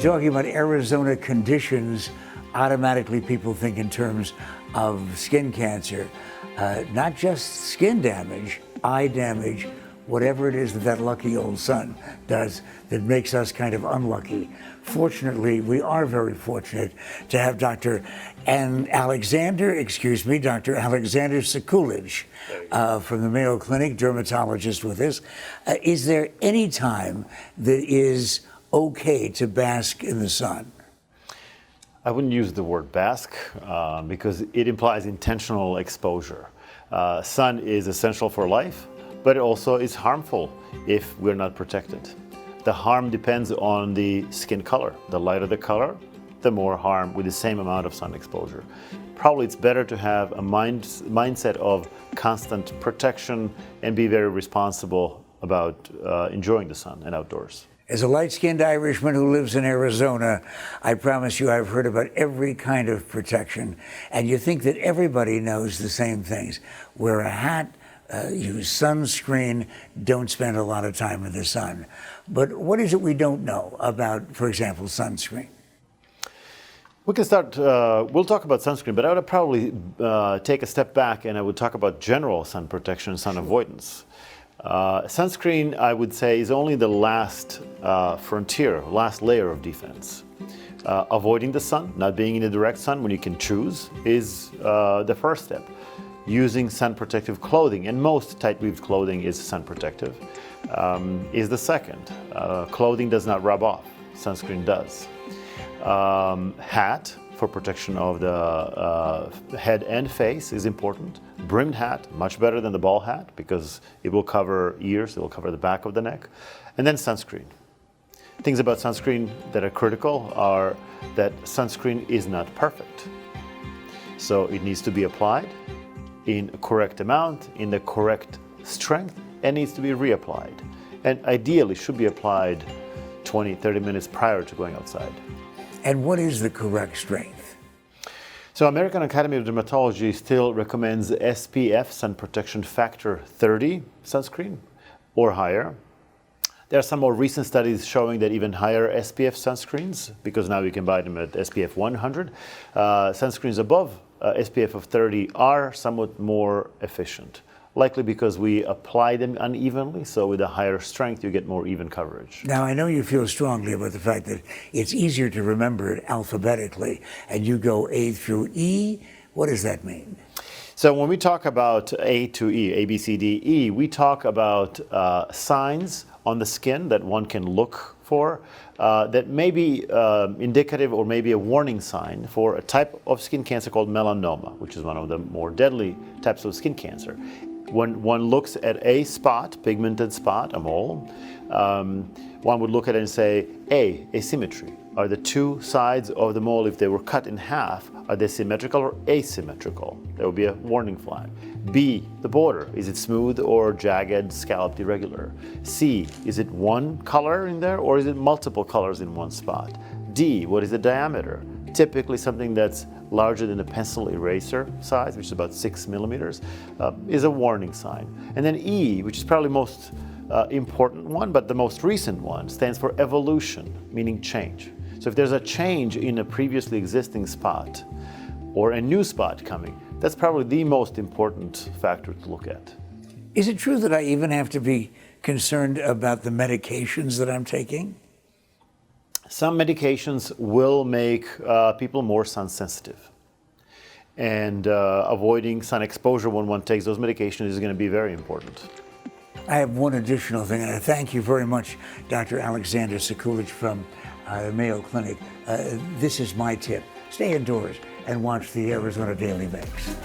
talking about Arizona conditions, automatically people think in terms of skin cancer. Not just skin damage, eye damage, whatever it is that lucky old sun does that makes us kind of unlucky. Fortunately, we are very fortunate to have Dr. Aleksandar Sekulic from the Mayo Clinic, dermatologist with us. Is there any time that is okay to bask in the sun? I wouldn't use the word bask because it implies intentional exposure. Sun is essential for life, but it also is harmful if we're not protected. The harm depends on the skin color. The lighter the color, the more harm with the same amount of sun exposure. Probably it's better to have a mindset of constant protection and be very responsible about enjoying the sun and outdoors. As a light-skinned Irishman who lives in Arizona, I promise you I've heard about every kind of protection, and you think that everybody knows the same things. Wear a hat, use sunscreen, don't spend a lot of time in the sun. But what is it we don't know about, for example, sunscreen? We can start, we'll talk about sunscreen, but I would probably take a step back and I would talk about general sun protection and sun avoidance. Sunscreen, I would say, is only the last frontier, last layer of defense. Avoiding the sun, not being in the direct sun when you can choose, is the first step. Using sun protective clothing, and most tight-weaved clothing is sun protective, is the second. Clothing does not rub off, sunscreen does. Hat for protection of the head and face is important. Brimmed hat, much better than the ball hat because it will cover ears, it will cover the back of the neck. And then sunscreen. Things about sunscreen that are critical are that sunscreen is not perfect. So it needs to be applied in a correct amount, in the correct strength, and needs to be reapplied. And ideally should be applied 20, 30 minutes prior to going outside. And what is the correct strength? So American Academy of Dermatology still recommends SPF, sun protection factor 30 sunscreen or higher. There are some more recent studies showing that even higher SPF sunscreens, because now you can buy them at SPF 100, sunscreens above SPF of 30 are somewhat more efficient. Likely because we apply them unevenly, so with a higher strength you get more even coverage. Now I know you feel strongly about the fact that it's easier to remember it alphabetically, and you go A through E. What does that mean? So when we talk about A to E, A, B, C, D, E, we talk about signs on the skin that one can look for that may be indicative or maybe a warning sign for a type of skin cancer called melanoma, which is one of the more deadly types of skin cancer. When one looks at a spot, pigmented spot, a mole, one would look at it and say, A, asymmetry. Are the two sides of the mole, if they were cut in half, are they symmetrical or asymmetrical? That would be a warning flag. B, the border. Is it smooth or jagged, scalloped, irregular? C, is it one color in there or is it multiple colors in one spot? D, what is the diameter? Typically something that's larger than a pencil eraser size, which is about 6 millimeters, is a warning sign. And then E, which is probably most important one, but the most recent one, stands for evolution, meaning change. So if there's a change in a previously existing spot or a new spot coming, that's probably the most important factor to look at. Is it true that I even have to be concerned about the medications that I'm taking? Some medications will make people more sun sensitive. And avoiding sun exposure when one takes those medications is going to be very important. I have one additional thing, and I thank you very much, Dr. Aleksandar Sekulic from the Mayo Clinic. This is my tip. Stay indoors and watch the Arizona Daily Mix.